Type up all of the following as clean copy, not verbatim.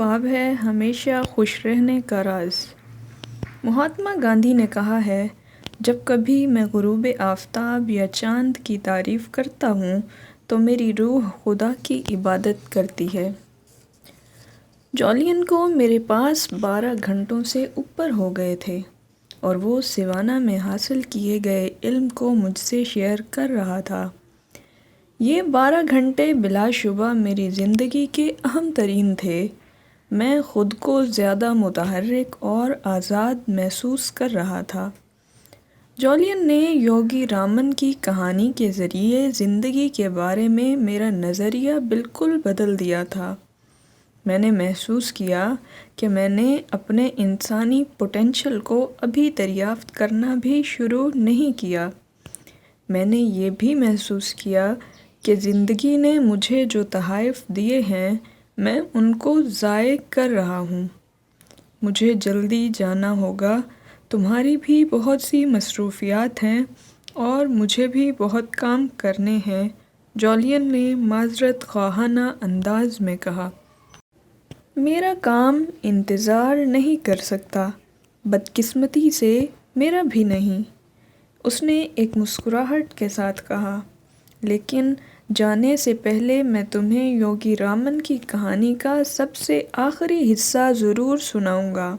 باب ہے ہمیشہ خوش رہنے کا راز۔ مہاتما گاندھی نے کہا ہے، جب کبھی میں غروب آفتاب یا چاند کی تعریف کرتا ہوں تو میری روح خدا کی عبادت کرتی ہے۔ جولین کو میرے پاس 12 گھنٹوں سے اوپر ہو گئے تھے اور وہ سیوانا میں حاصل کیے گئے علم کو مجھ سے شیئر کر رہا تھا۔ یہ 12 گھنٹے بلا شبہ میری زندگی کے اہم ترین تھے۔ میں خود کو زیادہ متحرک اور آزاد محسوس کر رہا تھا۔ جولین نے یوگی رامن کی کہانی کے ذریعے زندگی کے بارے میں میرا نظریہ بالکل بدل دیا تھا۔ میں نے محسوس کیا کہ میں نے اپنے انسانی پوٹینشل کو ابھی دریافت کرنا بھی شروع نہیں کیا۔ میں نے یہ بھی محسوس کیا کہ زندگی نے مجھے جو تحائف دیے ہیں میں ان کو ضائع کر رہا ہوں۔ مجھے جلدی جانا ہوگا، تمہاری بھی بہت سی مصروفیات ہیں اور مجھے بھی بہت کام کرنے ہیں، جولین نے معذرت خواہانہ انداز میں کہا۔ میرا کام انتظار نہیں کر سکتا، بدقسمتی سے میرا بھی نہیں، اس نے ایک مسکراہٹ کے ساتھ کہا، لیکن جانے سے پہلے میں تمہیں یوگی رامن کی کہانی کا سب سے آخری حصہ ضرور سناؤں گا۔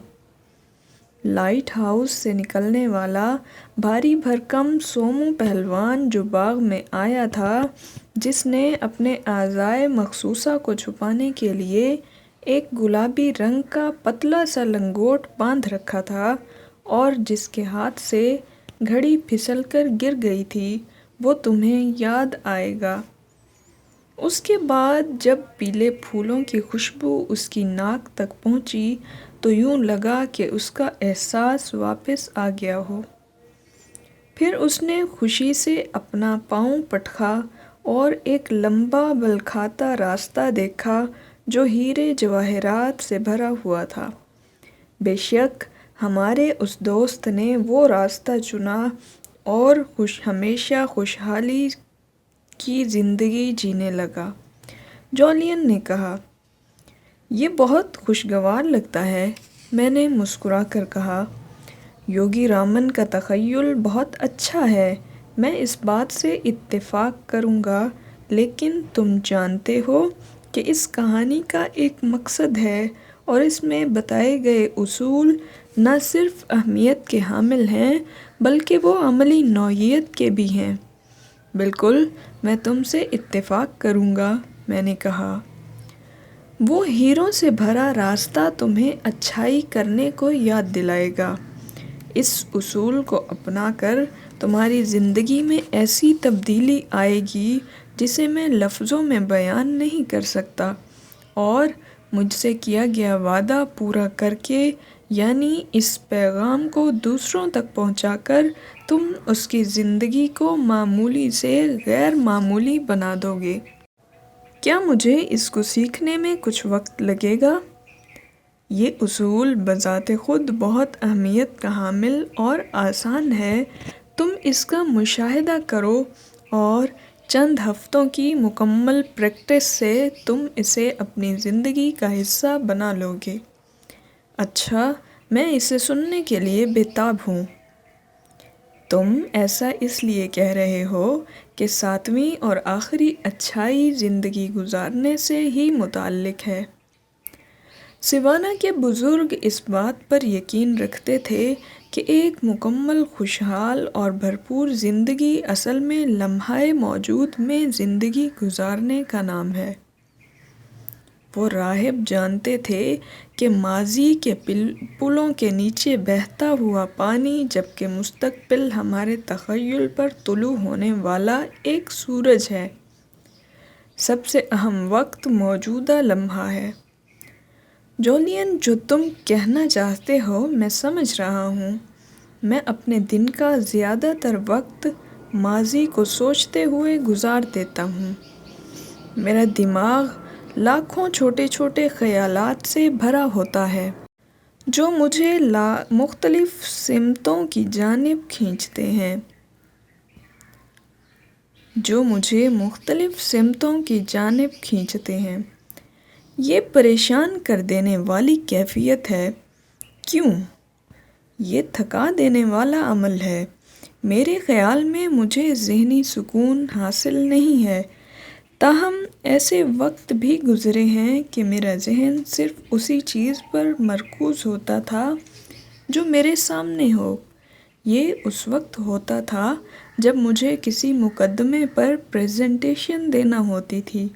لائٹ ہاؤس سے نکلنے والا بھاری بھرکم سومو پہلوان جو باغ میں آیا تھا، جس نے اپنے اعضائے مخصوصہ کو چھپانے کے لیے ایک گلابی رنگ کا پتلا سا لنگوٹ باندھ رکھا تھا اور جس کے ہاتھ سے گھڑی پھسل کر گر گئی تھی، وہ تمہیں یاد آئے گا۔ اس کے بعد جب پیلے پھولوں کی خوشبو اس کی ناک تک پہنچی تو یوں لگا کہ اس کا احساس واپس آ گیا ہو۔ پھر اس نے خوشی سے اپنا پاؤں پٹکا اور ایک لمبا بل کھاتا راستہ دیکھا جو ہیرے جواہرات سے بھرا ہوا تھا۔ بے شک ہمارے اس دوست نے وہ راستہ چنا اور ہمیشہ خوشحالی کی زندگی جینے لگا۔ جولین نے کہا، یہ بہت خوشگوار لگتا ہے۔ میں نے مسکرا کر کہا، یوگی رامن کا تخیل بہت اچھا ہے، میں اس بات سے اتفاق کروں گا، لیکن تم جانتے ہو کہ اس کہانی کا ایک مقصد ہے اور اس میں بتائے گئے اصول نہ صرف اہمیت کے حامل ہیں بلکہ وہ عملی نوعیت کے بھی ہیں۔ بالکل، میں تم سے اتفاق کروں گا، میں نے کہا۔ وہ ہیروں سے بھرا راستہ تمہیں اچھائی کرنے کو یاد دلائے گا۔ اس اصول کو اپنا کر تمہاری زندگی میں ایسی تبدیلی آئے گی جسے میں لفظوں میں بیان نہیں کر سکتا، اور مجھ سے کیا گیا وعدہ پورا کر کے، یعنی اس پیغام کو دوسروں تک پہنچا کر تم اس کی زندگی کو معمولی سے غیر معمولی بنا دو گے۔ کیا مجھے اس کو سیکھنے میں کچھ وقت لگے گا؟ یہ اصول بذات خود بہت اہمیت کا حامل اور آسان ہے۔ تم اس کا مشاہدہ کرو اور چند ہفتوں کی مکمل پریکٹس سے تم اسے اپنی زندگی کا حصہ بنا لو گے۔ اچھا، میں اسے سننے کے لیے بے تاب ہوں۔ تم ایسا اس لیے کہہ رہے ہو کہ 7ویں اور آخری اچھائی زندگی گزارنے سے ہی متعلق ہے۔ سیوانا کے بزرگ اس بات پر یقین رکھتے تھے کہ ایک مکمل خوشحال اور بھرپور زندگی اصل میں لمحہ موجود میں زندگی گزارنے کا نام ہے۔ وہ راہب جانتے تھے کہ ماضی کے پلوں کے نیچے بہتا ہوا پانی، جبکہ مستقبل ہمارے تخیل پر طلوع ہونے والا ایک سورج ہے۔ سب سے اہم وقت موجودہ لمحہ ہے۔ جولین، جو تم کہنا چاہتے ہو میں سمجھ رہا ہوں۔ میں اپنے دن کا زیادہ تر وقت ماضی کو سوچتے ہوئے گزار دیتا ہوں۔ میرا دماغ لاکھوں چھوٹے چھوٹے خیالات سے بھرا ہوتا ہے جو مجھے مختلف سمتوں کی جانب کھینچتے ہیں۔ یہ پریشان کر دینے والی کیفیت ہے۔ کیوں؟ یہ تھکا دینے والا عمل ہے۔ میرے خیال میں مجھے ذہنی سکون حاصل نہیں ہے، تاہم ایسے وقت بھی گزرے ہیں کہ میرا ذہن صرف اسی چیز پر مرکوز ہوتا تھا جو میرے سامنے ہو۔ یہ اس وقت ہوتا تھا جب مجھے کسی مقدمے پر پریزنٹیشن دینا ہوتی تھی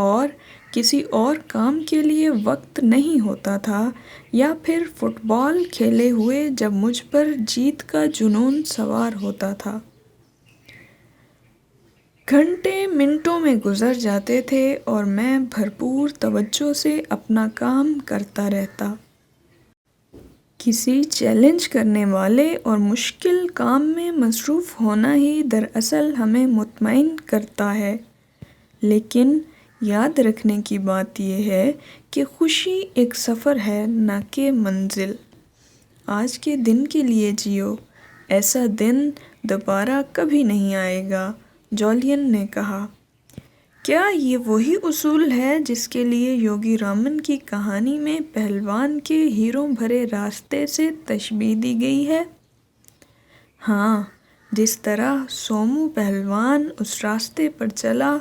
اور کسی اور کام کے لیے وقت نہیں ہوتا تھا، یا پھر فٹ بال کھیلے ہوئے جب مجھ پر جیت کا جنون سوار ہوتا تھا۔ گھنٹے منٹوں میں گزر جاتے تھے اور میں بھرپور توجہ سے اپنا کام کرتا رہتا۔ کسی چیلنج کرنے والے اور مشکل کام میں مصروف ہونا ہی دراصل ہمیں مطمئن کرتا ہے، لیکن یاد رکھنے کی بات یہ ہے کہ خوشی ایک سفر ہے، نہ کہ منزل۔ آج کے دن کے لیے جیو، ایسا دن دوبارہ کبھی نہیں آئے گا، جولین نے کہا۔ کیا یہ وہی اصول ہے جس کے لیے یوگی رامن کی کہانی میں پہلوان کے ہیروں بھرے راستے سے تشبیہ دی گئی ہے؟ ہاں، جس طرح سومو پہلوان اس راستے پر چلا،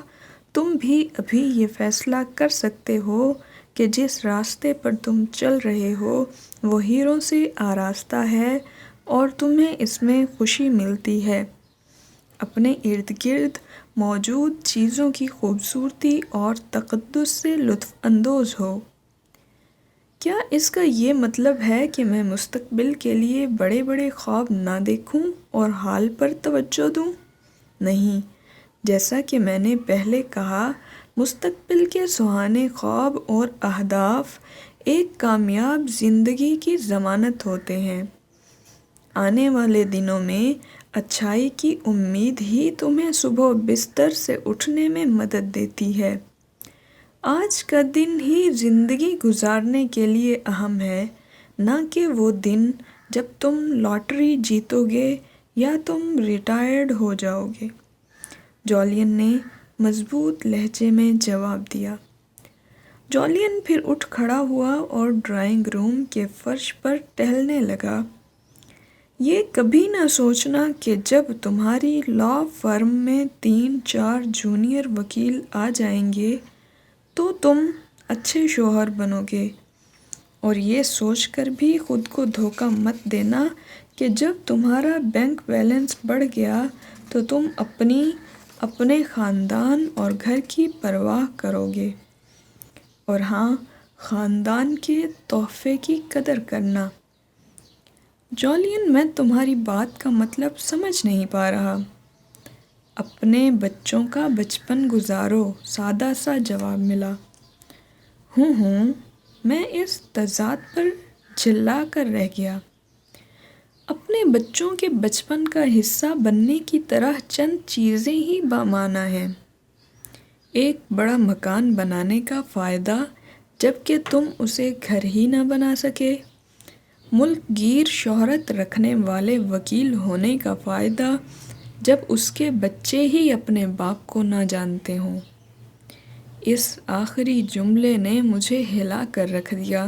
تم بھی ابھی یہ فیصلہ کر سکتے ہو کہ جس راستے پر تم چل رہے ہو وہ ہیروں سے آراستہ ہے اور تمہیں اس میں خوشی ملتی ہے۔ اپنے ارد گرد موجود چیزوں کی خوبصورتی اور تقدس سے لطف اندوز ہو۔ کیا اس کا یہ مطلب ہے کہ میں مستقبل کے لیے بڑے بڑے خواب نہ دیکھوں اور حال پر توجہ دوں؟ نہیں، جیسا کہ میں نے پہلے کہا، مستقبل کے سہانے خواب اور اہداف ایک کامیاب زندگی کی ضمانت ہوتے ہیں۔ آنے والے دنوں میں اچھائی کی امید ہی تمہیں صبح بستر سے اٹھنے میں مدد دیتی ہے۔ آج کا دن ہی زندگی گزارنے کے لیے اہم ہے، نہ کہ وہ دن جب تم لاٹری جیتو گے یا تم ریٹائرڈ ہو جاؤ گے، جولین نے مضبوط لہجے میں جواب دیا۔ جولین پھر اٹھ کھڑا ہوا اور ڈرائنگ روم کے فرش پر ٹہلنے لگا۔ یہ کبھی نہ سوچنا کہ جب تمہاری لا فرم میں 3-4 جونیئر وکیل آ جائیں گے تو تم اچھے شوہر بنو گے، اور یہ سوچ کر بھی خود کو دھوکہ مت دینا کہ جب تمہارا بینک بیلنس بڑھ گیا تو تم اپنے خاندان اور گھر کی پرواہ کرو گے، اور ہاں، خاندان کے تحفے کی قدر کرنا۔ جولین، میں تمہاری بات کا مطلب سمجھ نہیں پا رہا۔ اپنے بچوں کا بچپن گزارو، سادہ سا جواب ملا۔ ہوں، میں اس تضاد پر جھلا کر رہ گیا۔ اپنے بچوں کے بچپن کا حصہ بننے کی طرح چند چیزیں ہی بامعنی ہیں۔ ایک بڑا مکان بنانے کا فائدہ جبکہ تم اسے گھر ہی نہ بنا سکے، ملک گیر شہرت رکھنے والے وکیل ہونے کا فائدہ جب اس کے بچے ہی اپنے باپ کو نہ جانتے ہوں۔ اس آخری جملے نے مجھے ہلا کر رکھ دیا۔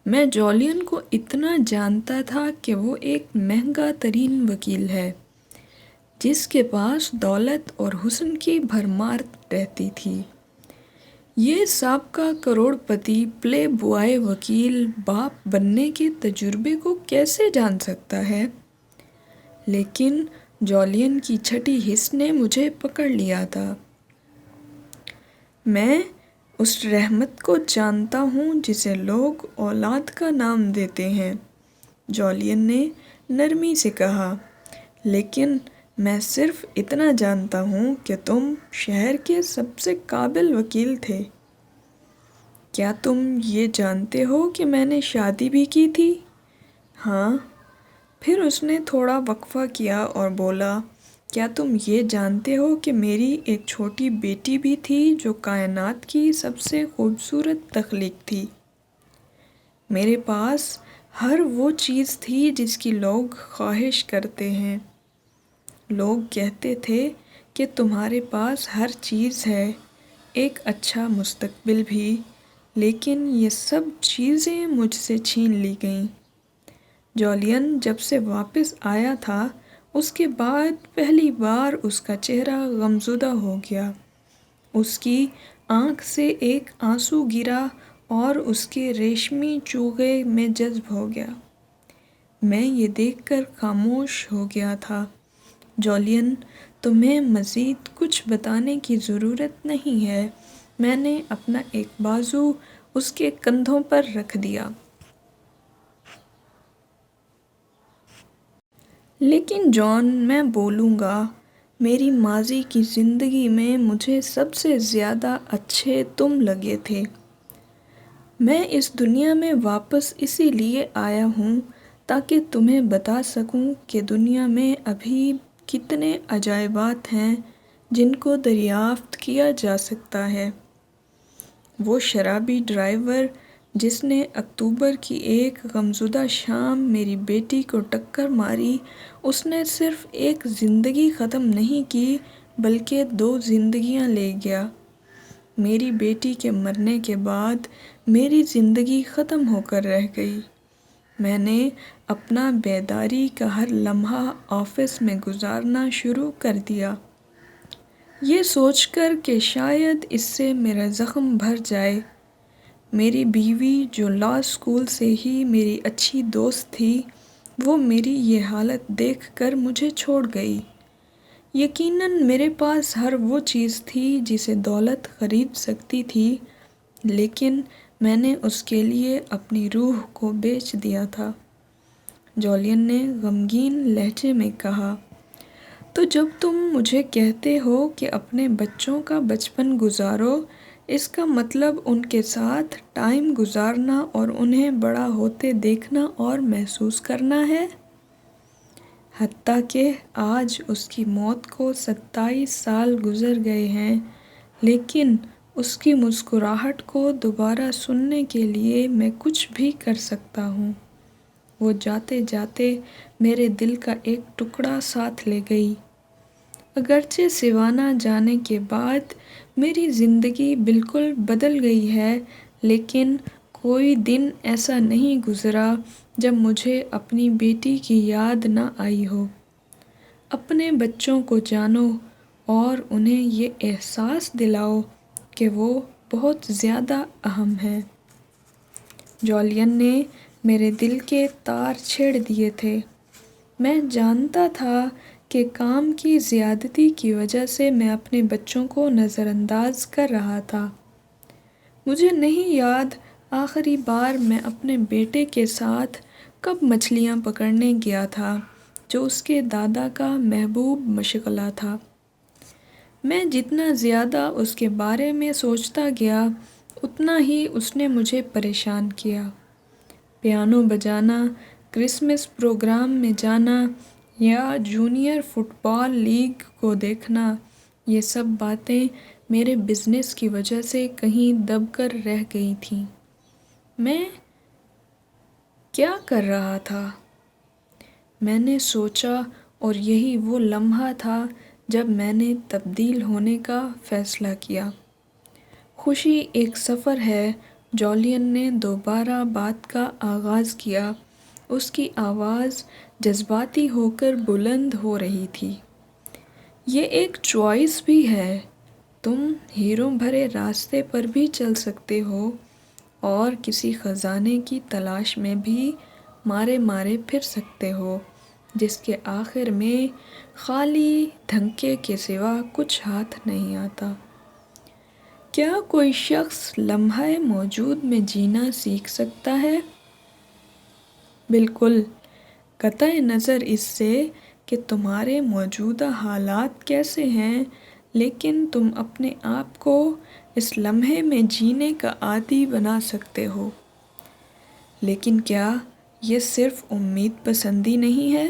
میں جولین کو اتنا جانتا تھا کہ وہ ایک مہنگا ترین وکیل ہے جس کے پاس دولت اور حسن کی بھرمار رہتی تھی۔ یہ سابقہ کروڑ پتی پلے بوائے وکیل باپ بننے کے تجربے کو کیسے جان سکتا ہے؟ لیکن جولین کی چھٹی حس نے مجھے پکڑ لیا تھا۔ میں اس رحمت کو جانتا ہوں جسے لوگ اولاد کا نام دیتے ہیں، جولین نے نرمی سے کہا، لیکن میں صرف اتنا جانتا ہوں کہ تم شہر کے سب سے قابل وکیل تھے۔ کیا تم یہ جانتے ہو کہ میں نے شادی بھی کی تھی؟ ہاں۔ پھر اس نے تھوڑا وقفہ کیا اور بولا، کیا تم یہ جانتے ہو کہ میری ایک چھوٹی بیٹی بھی تھی جو کائنات کی سب سے خوبصورت تخلیق تھی؟ میرے پاس ہر وہ چیز تھی جس کی لوگ خواہش کرتے ہیں۔ لوگ کہتے تھے کہ تمہارے پاس ہر چیز ہے، ایک اچھا مستقبل بھی، لیکن یہ سب چیزیں مجھ سے چھین لی گئیں۔ جولین جب سے واپس آیا تھا اس کے بعد پہلی بار اس کا چہرہ غمزدہ ہو گیا۔ اس کی آنکھ سے ایک آنسو گرا اور اس کے ریشمی چوغے میں جذب ہو گیا۔ میں یہ دیکھ کر خاموش ہو گیا تھا۔ جولین، تمہیں مزید کچھ بتانے کی ضرورت نہیں ہے۔ میں نے اپنا ایک بازو اس کے کندھوں پر رکھ دیا۔ لیکن جان، میں بولوں گا، میری ماضی کی زندگی میں مجھے سب سے زیادہ اچھے تم لگے تھے۔ میں اس دنیا میں واپس اسی لیے آیا ہوں تاکہ تمہیں بتا سکوں کہ دنیا میں ابھی کتنے عجائبات ہیں جن کو دریافت کیا جا سکتا ہے۔ وہ شرابی ڈرائیور جس نے اکتوبر کی ایک غمزدہ شام میری بیٹی کو ٹکر ماری، اس نے صرف ایک زندگی ختم نہیں کی بلکہ 2 زندگیاں لے گیا۔ میری بیٹی کے مرنے کے بعد میری زندگی ختم ہو کر رہ گئی۔ میں نے اپنا بیداری کا ہر لمحہ آفس میں گزارنا شروع کر دیا، یہ سوچ کر کہ شاید اس سے میرا زخم بھر جائے۔ میری بیوی جو لاء اسکول سے ہی میری اچھی دوست تھی، وہ میری یہ حالت دیکھ کر مجھے چھوڑ گئی۔ یقیناً میرے پاس ہر وہ چیز تھی جسے دولت خرید سکتی تھی، لیکن میں نے اس کے لیے اپنی روح کو بیچ دیا تھا۔ جولین نے غمگین لہجے میں کہا، تو جب تم مجھے کہتے ہو کہ اپنے بچوں کا بچپن گزارو، اس کا مطلب ان کے ساتھ ٹائم گزارنا اور انہیں بڑا ہوتے دیکھنا اور محسوس کرنا ہے؟ حتیٰ کہ آج اس کی موت کو 27 سال گزر گئے ہیں، لیکن اس کی مسکراہٹ کو دوبارہ سننے کے لیے میں کچھ بھی کر سکتا ہوں۔ وہ جاتے جاتے میرے دل کا ایک ٹکڑا ساتھ لے گئی۔ اگرچہ سیوانا جانے کے بعد میری زندگی بالکل بدل گئی ہے، لیکن کوئی دن ایسا نہیں گزرا جب مجھے اپنی بیٹی کی یاد نہ آئی ہو۔ اپنے بچوں کو جانو اور انہیں یہ احساس دلاؤ کہ وہ بہت زیادہ اہم ہیں۔ جولین نے میرے دل کے تار چھیڑ دیے تھے۔ میں جانتا تھا کہ کام کی زیادتی کی وجہ سے میں اپنے بچوں کو نظر انداز کر رہا تھا۔ مجھے نہیں یاد آخری بار میں اپنے بیٹے کے ساتھ کب مچھلیاں پکڑنے گیا تھا، جو اس کے دادا کا محبوب مشغلہ تھا۔ میں جتنا زیادہ اس کے بارے میں سوچتا گیا، اتنا ہی اس نے مجھے پریشان کیا۔ پیانو بجانا، کرسمس پروگرام میں جانا یا جونیئر فٹ بال لیگ کو دیکھنا، یہ سب باتیں میرے بزنس کی وجہ سے کہیں دب کر رہ گئی تھیں۔ میں کیا کر رہا تھا؟ میں نے سوچا، اور یہی وہ لمحہ تھا جب میں نے تبدیل ہونے کا فیصلہ کیا۔ خوشی ایک سفر ہے، جولین نے دوبارہ بات کا آغاز کیا۔ اس کی آواز جذباتی ہو کر بلند ہو رہی تھی۔ یہ ایک چوائس بھی ہے۔ تم ہیروں بھرے راستے پر بھی چل سکتے ہو اور کسی خزانے کی تلاش میں بھی مارے مارے پھر سکتے ہو، جس کے آخر میں خالی دھکے کے سوا کچھ ہاتھ نہیں آتا۔ کیا کوئی شخص لمحہ موجود میں جینا سیکھ سکتا ہے؟ بالکل، قطع نظر اس سے کہ تمہارے موجودہ حالات کیسے ہیں، لیکن تم اپنے آپ کو اس لمحے میں جینے کا عادی بنا سکتے ہو۔ لیکن کیا یہ صرف امید پسندی نہیں ہے؟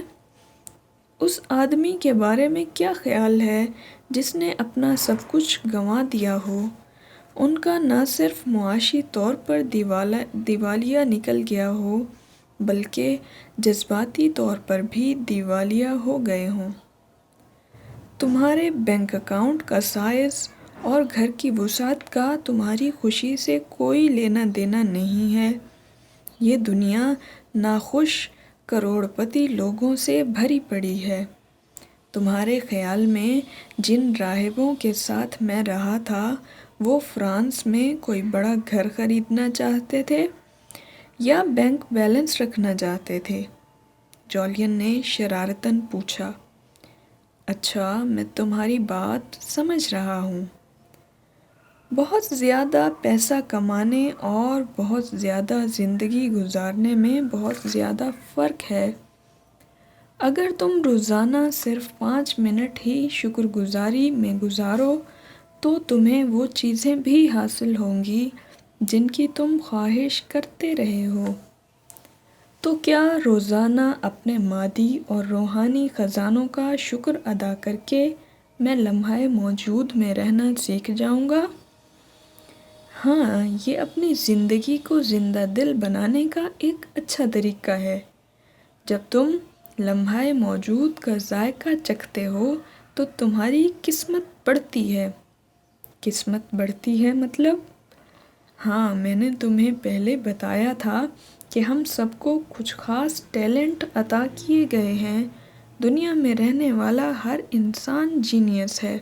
اس آدمی کے بارے میں کیا خیال ہے جس نے اپنا سب کچھ گنوا دیا ہو؟ ان کا نہ صرف معاشی طور پر دیوالیہ نکل گیا ہو، بلکہ جذباتی طور پر بھی دیوالیہ ہو گئے ہوں۔ تمہارے بینک اکاؤنٹ کا سائز اور گھر کی وسعت کا تمہاری خوشی سے کوئی لینا دینا نہیں ہے۔ یہ دنیا ناخوش کروڑپتی لوگوں سے بھری پڑی ہے۔ تمہارے خیال میں جن راہبوں کے ساتھ میں رہا تھا وہ فرانس میں کوئی بڑا گھر خریدنا چاہتے تھے یا بینک بیلنس رکھنا چاہتے تھے؟ جولین نے شرارتاً پوچھا۔ اچھا، میں تمہاری بات سمجھ رہا ہوں۔ بہت زیادہ پیسہ کمانے اور بہت زیادہ زندگی گزارنے میں بہت زیادہ فرق ہے۔ اگر تم روزانہ صرف 5 منٹ ہی شکر گزاری میں گزارو تو تمہیں وہ چیزیں بھی حاصل ہوں گی جن کی تم خواہش کرتے رہے ہو۔ تو کیا روزانہ اپنے مادی اور روحانی خزانوں کا شکر ادا کر کے میں لمحہ موجود میں رہنا سیکھ جاؤں گا؟ ہاں، یہ اپنی زندگی کو زندہ دل بنانے کا ایک اچھا طریقہ ہے۔ جب تم لمحہ موجود کا ذائقہ چکھتے ہو تو تمہاری قسمت بڑھتی ہے۔ قسمت بڑھتی ہے مطلب؟ ہاں، میں نے تمہیں پہلے بتایا تھا کہ ہم سب کو کچھ خاص ٹیلنٹ عطا کیے گئے ہیں۔ دنیا میں رہنے والا ہر انسان جینیس ہے۔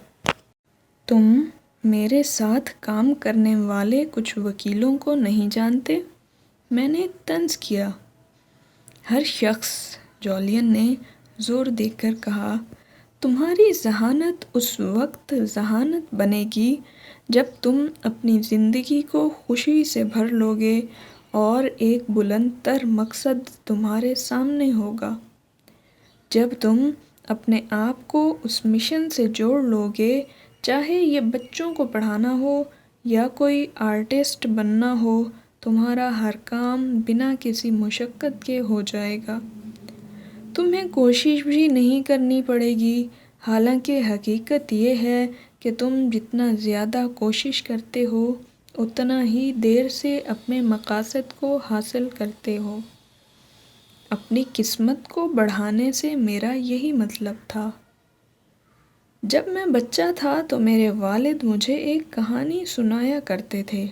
تم میرے ساتھ کام کرنے والے کچھ وکیلوں کو نہیں جانتے؟ میں نے طنز کیا۔ ہر شخص، جولین نے زور دے کر کہا، تمہاری ذہانت اس وقت ذہانت بنے گی جب تم اپنی زندگی کو خوشی سے بھر لو گے اور ایک بلند تر مقصد تمہارے سامنے ہوگا۔ جب تم اپنے آپ کو اس مشن سے جوڑ لو گے، چاہے یہ بچوں کو پڑھانا ہو یا کوئی آرٹسٹ بننا ہو، تمہارا ہر کام بنا کسی مشقت کے ہو جائے گا۔ تمہیں کوشش بھی نہیں کرنی پڑے گی، حالانکہ حقیقت یہ ہے کہ تم جتنا زیادہ کوشش کرتے ہو اتنا ہی دیر سے اپنے مقاصد کو حاصل کرتے ہو۔ اپنی قسمت کو بڑھانے سے میرا یہی مطلب تھا۔ جب میں بچہ تھا تو میرے والد مجھے ایک کہانی سنایا کرتے تھے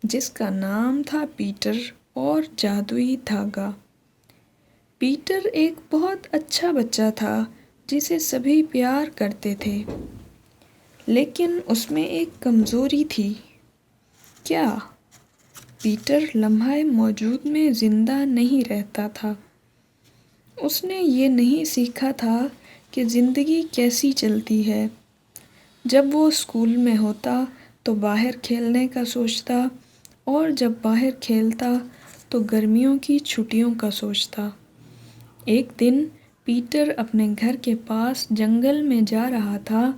جس کا نام تھا پیٹر اور جادوئی دھاگا۔ پیٹر ایک بہت اچھا بچہ تھا جسے سبھی پیار کرتے تھے، لیکن اس میں ایک کمزوری تھی۔ کیا؟ پیٹر لمحہ موجود میں زندہ نہیں رہتا تھا۔ اس نے یہ نہیں سیکھا تھا کہ زندگی کیسی چلتی ہے۔ جب وہ اسکول میں ہوتا تو باہر کھیلنے کا سوچتا اور جب باہر کھیلتا تو گرمیوں کی چھٹیوں کا سوچتا۔ ایک دن پیٹر اپنے گھر کے پاس جنگل میں جا رہا تھا۔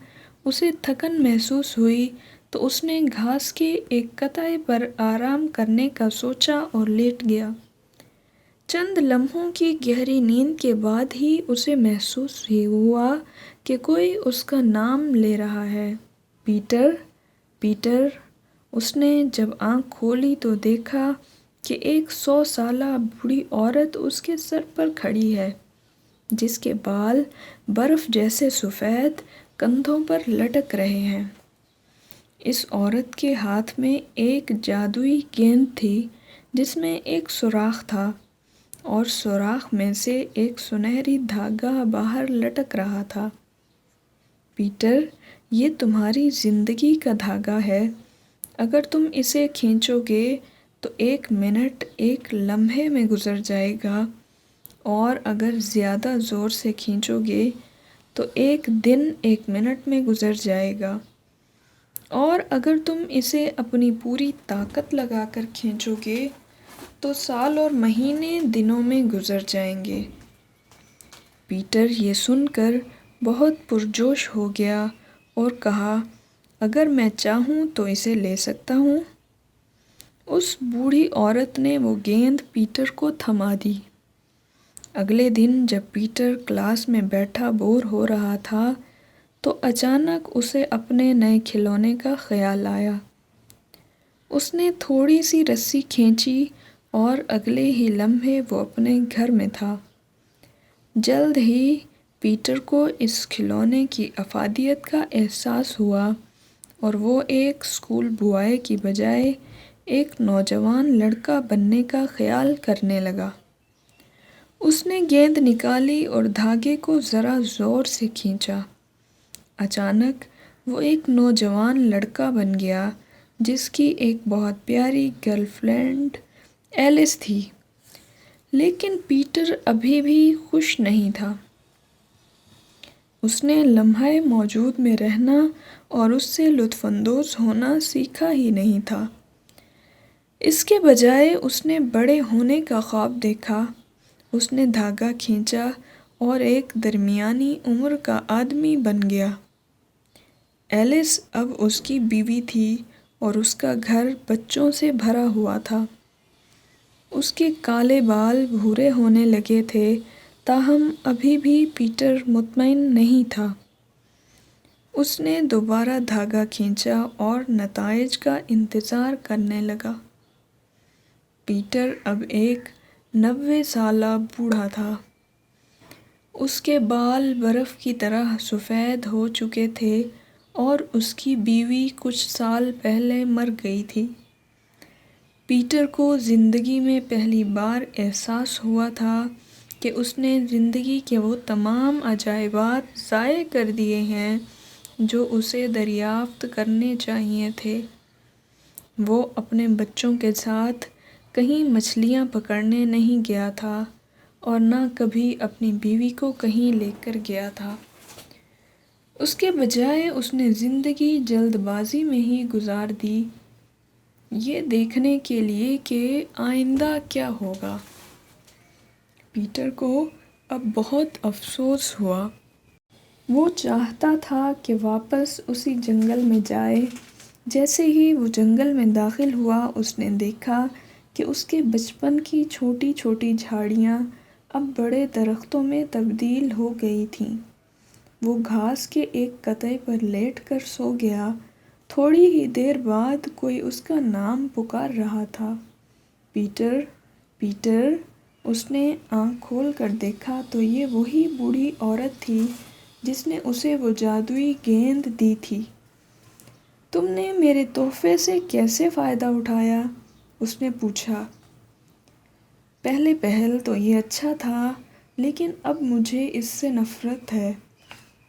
اسے تھکن محسوس ہوئی تو اس نے گھاس کے ایک قطعے پر آرام کرنے کا سوچا اور لیٹ گیا۔ چند لمحوں کی گہری نیند کے بعد ہی اسے محسوس ہوا کہ کوئی اس کا نام لے رہا ہے، پیٹر، پیٹر۔ اس نے جب آنکھ کھولی تو دیکھا کہ ایک 100 سالہ بوڑھی عورت اس کے سر پر کھڑی ہے، جس کے بال برف جیسے سفید کندھوں پر لٹک رہے ہیں۔ اس عورت کے ہاتھ میں ایک جادوئی گیند تھی جس میں ایک سوراخ تھا اور سوراخ میں سے ایک سنہری دھاگا باہر لٹک رہا تھا۔ پیٹر، یہ تمہاری زندگی کا دھاگا ہے۔ اگر تم اسے کھینچو گے تو 1 منٹ ایک لمحے میں گزر جائے گا، اور اگر زیادہ زور سے کھینچو گے تو 1 دن 1 منٹ میں گزر جائے گا، اور اگر تم اسے اپنی پوری طاقت لگا کر کھینچو گے تو سال اور مہینے دنوں میں گزر جائیں گے۔ پیٹر یہ سن کر بہت پرجوش ہو گیا اور کہا، اگر میں چاہوں تو اسے لے سکتا ہوں۔ اس بوڑھی عورت نے وہ گیند پیٹر کو تھما دی۔ اگلے دن جب پیٹر کلاس میں بیٹھا بور ہو رہا تھا تو اچانک اسے اپنے نئے کھلونے کا خیال آیا۔ اس نے تھوڑی سی رسی کھینچی اور اگلے ہی لمحے وہ اپنے گھر میں تھا۔ جلد ہی پیٹر کو اس کھلونے کی افادیت کا احساس ہوا اور وہ ایک اسکول بوائے کی بجائے ایک نوجوان لڑکا بننے کا خیال کرنے لگا۔ اس نے گیند نکالی اور دھاگے کو ذرا زور سے کھینچا۔ اچانک وہ ایک نوجوان لڑکا بن گیا جس کی ایک بہت پیاری گرل فرینڈ ایلس تھی۔ لیکن پیٹر ابھی بھی خوش نہیں تھا۔ اس نے لمحہ موجود میں رہنا اور اس سے لطف اندوز ہونا سیکھا ہی نہیں تھا۔ اس کے بجائے اس نے بڑے ہونے کا خواب دیکھا۔ اس نے دھاگا کھینچا اور ایک درمیانی عمر کا آدمی بن گیا۔ ایلس اب اس کی بیوی تھی اور اس کا گھر بچوں سے بھرا ہوا تھا۔ اس کے کالے بال بھورے ہونے لگے تھے، تاہم ابھی بھی پیٹر مطمئن نہیں تھا۔ اس نے دوبارہ دھاگا کھینچا اور نتائج کا انتظار کرنے لگا۔ پیٹر اب ایک 90 سالہ بوڑھا تھا۔ اس کے بال برف کی طرح سفید ہو چکے تھے اور اس کی بیوی کچھ سال پہلے مر گئی تھی۔ پیٹر کو زندگی میں پہلی بار احساس ہوا تھا کہ اس نے زندگی کے وہ تمام عجائبات ضائع کر دیے ہیں جو اسے دریافت کرنے چاہیے تھے۔ وہ اپنے بچوں کے ساتھ کہیں مچھلیاں پکڑنے نہیں گیا تھا اور نہ کبھی اپنی بیوی کو کہیں لے کر گیا تھا۔ اس کے بجائے اس نے زندگی جلد بازی میں ہی گزار دی، یہ دیکھنے کے لیے کہ آئندہ کیا ہوگا۔ پیٹر کو اب بہت افسوس ہوا۔ وہ چاہتا تھا کہ واپس اسی جنگل میں جائے۔ جیسے ہی وہ جنگل میں داخل ہوا، اس نے دیکھا کہ اس کے بچپن کی چھوٹی چھوٹی جھاڑیاں اب بڑے درختوں میں تبدیل ہو گئی تھیں۔ وہ گھاس کے ایک قطعے پر لیٹ کر سو گیا۔ تھوڑی ہی دیر بعد کوئی اس کا نام پکار رہا تھا، پیٹر، پیٹر۔ اس نے آنکھ کھول کر دیکھا تو یہ وہی بوڑھی عورت تھی جس نے اسے وہ جادوئی گیند دی تھی۔ تم نے میرے تحفے سے کیسے فائدہ اٹھایا؟ اس نے پوچھا۔ پہلے پہل تو یہ اچھا تھا، لیکن اب مجھے اس سے نفرت ہے۔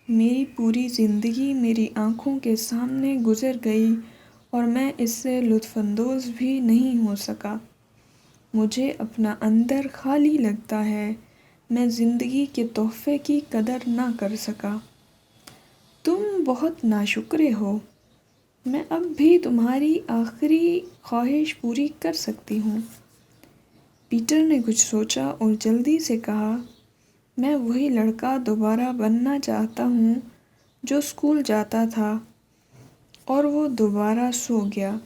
میری پوری زندگی میری آنکھوں کے سامنے گزر گئی اور میں اس سے لطف اندوز بھی نہیں ہو سکا۔ مجھے اپنا اندر خالی لگتا ہے۔ میں زندگی کے تحفے کی قدر نہ کر سکا۔ تم بہت ناشکرے ہو۔ میں اب بھی تمہاری آخری خواہش پوری کر سکتی ہوں۔ پیٹر نے کچھ سوچا اور جلدی سے کہا، میں وہی لڑکا دوبارہ بننا چاہتا ہوں جو اسکول جاتا تھا۔ اور وہ دوبارہ سو گیا۔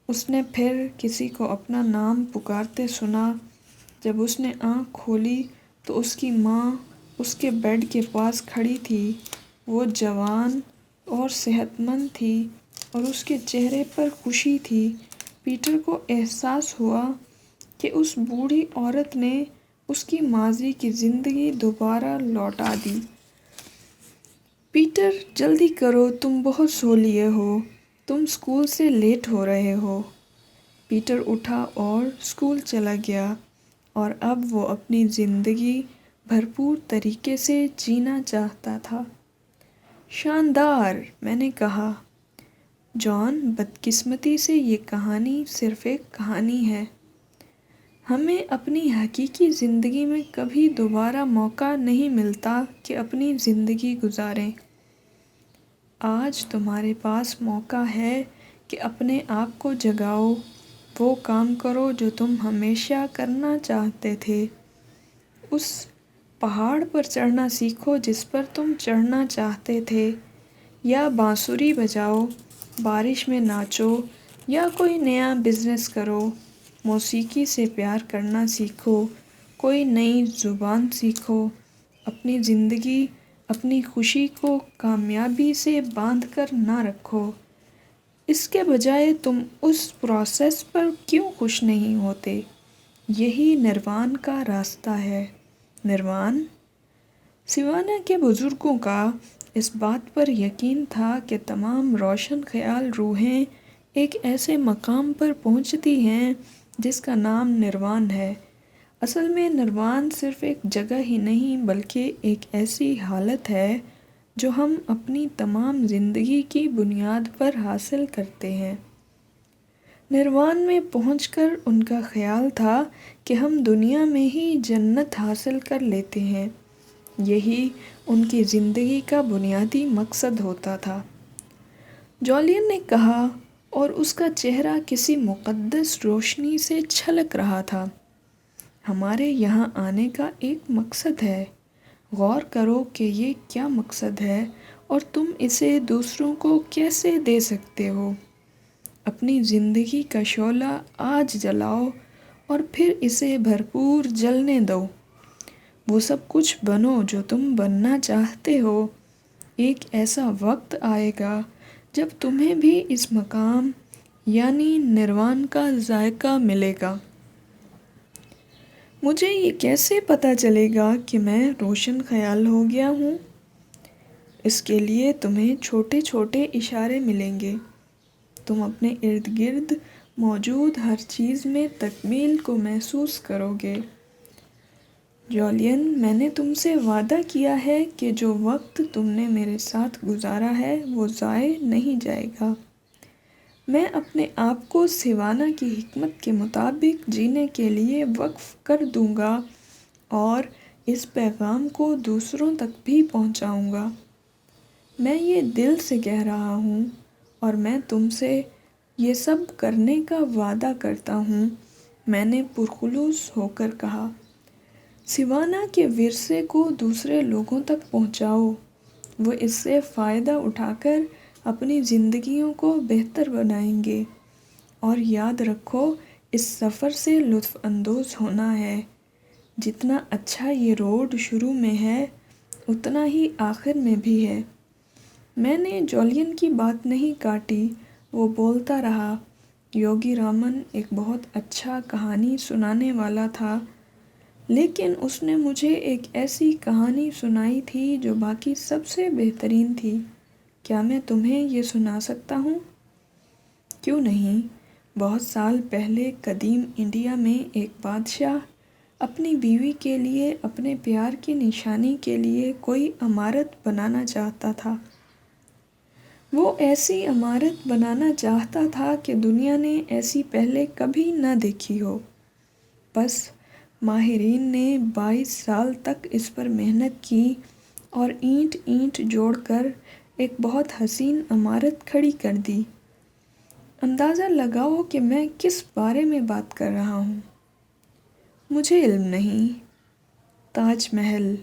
اس نے پھر کسی کو اپنا نام پکارتے سنا۔ جب اس نے آنکھ کھولی تو اس کی ماں اس کے بیڈ کے پاس کھڑی تھی۔ وہ جوان اور صحت مند تھی اور اس کے چہرے پر خوشی تھی۔ پیٹر کو احساس ہوا کہ اس بوڑھی عورت نے اس کی ماضی کی زندگی دوبارہ لوٹا دی۔ پیٹر، جلدی کرو، تم بہت سو لیے ہو، تم اسکول سے لیٹ ہو رہے ہو۔ پیٹر اٹھا اور اسکول چلا گیا اور اب وہ اپنی زندگی بھرپور طریقے سے جینا چاہتا تھا۔ شاندار، میں نے کہا۔ جان، بدقسمتی سے یہ کہانی صرف ایک کہانی ہے۔ ہمیں اپنی حقیقی زندگی میں کبھی دوبارہ موقع نہیں ملتا کہ اپنی زندگی گزاریں۔ آج تمہارے پاس موقع ہے کہ اپنے آپ کو جگاؤ، وہ کام کرو جو تم ہمیشہ کرنا چاہتے تھے۔ اس پہاڑ پر چڑھنا سیکھو جس پر تم چڑھنا چاہتے تھے، یا بانسری بجاؤ، بارش میں ناچو، یا کوئی نیا بزنس کرو۔ موسیقی سے پیار کرنا سیکھو، کوئی نئی زبان سیکھو۔ اپنی زندگی، اپنی خوشی کو کامیابی سے باندھ کر نہ رکھو۔ اس کے بجائے تم اس پروسیس پر کیوں خوش نہیں ہوتے؟ یہی نروان کا راستہ ہے۔ نروان؟ سیوانا کے بزرگوں کا اس بات پر یقین تھا کہ تمام روشن خیال روحیں ایک ایسے مقام پر پہنچتی ہیں جس کا نام نروان ہے۔ اصل میں نروان صرف ایک جگہ ہی نہیں بلکہ ایک ایسی حالت ہے جو ہم اپنی تمام زندگی کی بنیاد پر حاصل کرتے ہیں۔ نروان میں پہنچ کر ان کا خیال تھا کہ ہم دنیا میں ہی جنت حاصل کر لیتے ہیں۔ یہی ان کی زندگی کا بنیادی مقصد ہوتا تھا۔ جولین نے کہا، اور اس کا چہرہ کسی مقدس روشنی سے چھلک رہا تھا۔ ہمارے یہاں آنے کا ایک مقصد ہے۔ غور کرو کہ یہ کیا مقصد ہے اور تم اسے دوسروں کو کیسے دے سکتے ہو۔ اپنی زندگی کا شعلہ آج جلاؤ اور پھر اسے بھرپور جلنے دو۔ وہ سب کچھ بنو جو تم بننا چاہتے ہو۔ ایک ایسا وقت آئے گا جب تمہیں بھی اس مقام یعنی نروان کا ذائقہ ملے گا۔ مجھے یہ کیسے پتہ چلے گا کہ میں روشن خیال ہو گیا ہوں؟ اس کے لیے تمہیں چھوٹے چھوٹے اشارے ملیں گے۔ تم اپنے ارد گرد موجود ہر چیز میں تکمیل کو محسوس کرو گے۔ جولین، میں نے تم سے وعدہ کیا ہے کہ جو وقت تم نے میرے ساتھ گزارا ہے وہ ضائع نہیں جائے گا۔ میں اپنے آپ کو سیوانا کی حکمت کے مطابق جینے کے لیے وقف کر دوں گا اور اس پیغام کو دوسروں تک بھی پہنچاؤں گا۔ میں یہ دل سے کہہ رہا ہوں اور میں تم سے یہ سب کرنے کا وعدہ کرتا ہوں، میں نے پرخلوص ہو کر کہا۔ سیوانا کے ورثے کو دوسرے لوگوں تک پہنچاؤ۔ وہ اس سے فائدہ اٹھا کر اپنی زندگیوں کو بہتر بنائیں گے۔ اور یاد رکھو، اس سفر سے لطف اندوز ہونا ہے۔ جتنا اچھا یہ روڈ شروع میں ہے اتنا ہی آخر میں بھی ہے۔ میں نے جولین کی بات نہیں کاٹی، وہ بولتا رہا۔ یوگی رامن ایک بہت اچھا کہانی سنانے والا تھا، لیکن اس نے مجھے ایک ایسی کہانی سنائی تھی جو باقی سب سے بہترین تھی۔ کیا میں تمہیں یہ سنا سکتا ہوں؟ کیوں نہیں۔ بہت سال پہلے قدیم انڈیا میں ایک بادشاہ اپنی بیوی کے لیے اپنے پیار کی نشانی کے لیے کوئی عمارت بنانا چاہتا تھا۔ وہ ایسی عمارت بنانا چاہتا تھا کہ دنیا نے ایسی پہلے کبھی نہ دیکھی ہو۔ بس ماہرین نے 22 سال تک اس پر محنت کی اور اینٹ اینٹ جوڑ کر ایک بہت حسین عمارت کھڑی کر دی۔ اندازہ لگاؤ کہ میں کس بارے میں بات کر رہا ہوں۔ مجھے علم نہیں۔ تاج محل،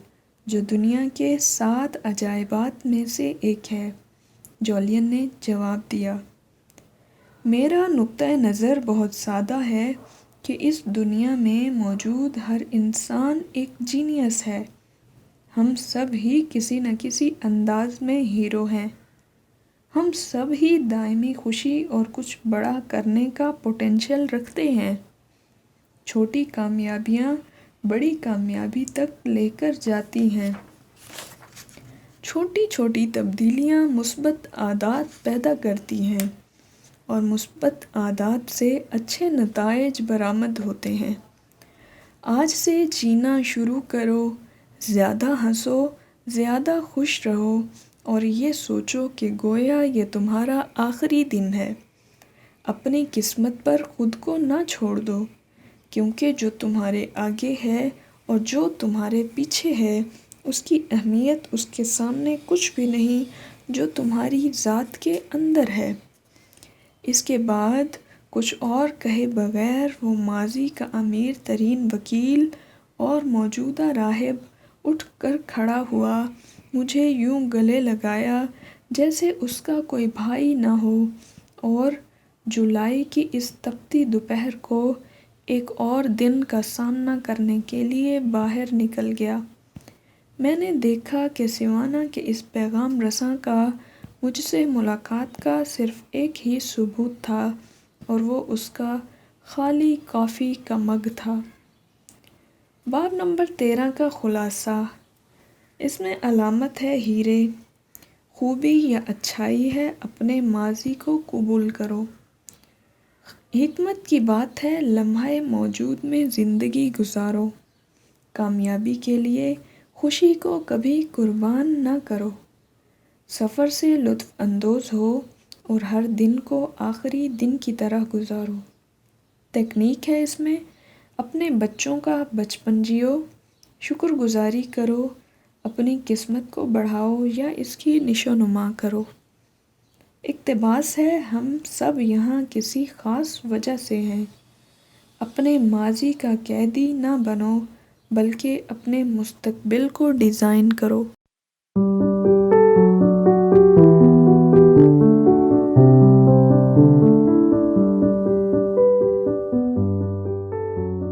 جو دنیا کے 7 عجائبات میں سے ایک ہے، جولین نے جواب دیا۔ میرا نقطۂ نظر بہت سادہ ہے کہ اس دنیا میں موجود ہر انسان ایک جینیس ہے۔ ہم سب ہی کسی نہ کسی انداز میں ہیرو ہیں۔ ہم سب ہی دائمی خوشی اور کچھ بڑا کرنے کا پوٹینشل رکھتے ہیں۔ چھوٹی کامیابیاں بڑی کامیابی تک لے کر جاتی ہیں۔ چھوٹی چھوٹی تبدیلیاں مثبت عادات پیدا کرتی ہیں اور مثبت عادات سے اچھے نتائج برآمد ہوتے ہیں۔ آج سے جینا شروع کرو، زیادہ ہنسو، زیادہ خوش رہو اور یہ سوچو کہ گویا یہ تمہارا آخری دن ہے۔ اپنی قسمت پر خود کو نہ چھوڑ دو، کیونکہ جو تمہارے آگے ہے اور جو تمہارے پیچھے ہے اس کی اہمیت اس کے سامنے کچھ بھی نہیں جو تمہاری ذات کے اندر ہے۔ اس کے بعد کچھ اور کہے بغیر وہ ماضی کا امیر ترین وکیل اور موجودہ راہب اٹھ کر کھڑا ہوا، مجھے یوں گلے لگایا جیسے اس کا کوئی بھائی نہ ہو، اور جولائی کی اس تپتی دوپہر کو ایک اور دن کا سامنا کرنے کے لیے باہر نکل گیا۔ میں نے دیکھا کہ سیوانا کے اس پیغام رساں کا مجھ سے ملاقات کا صرف ایک ہی ثبوت تھا اور وہ اس کا خالی کافی کا مگ تھا۔ باب نمبر 13 کا خلاصہ۔ اس میں علامت ہے ہیرے۔ خوبی یا اچھائی ہے اپنے ماضی کو قبول کرو۔ حکمت کی بات ہے لمحہ موجود میں زندگی گزارو، کامیابی کے لیے خوشی کو کبھی قربان نہ کرو، سفر سے لطف اندوز ہو اور ہر دن کو آخری دن کی طرح گزارو۔ تکنیک ہے اس میں اپنے بچوں کا بچپن جیو، شکر گزاری کرو، اپنی قسمت کو بڑھاؤ یا اس کی نشو نما کرو۔ اقتباس ہے ہم سب یہاں کسی خاص وجہ سے ہیں، اپنے ماضی کا قیدی نہ بنو بلکہ اپنے مستقبل کو ڈیزائن کرو۔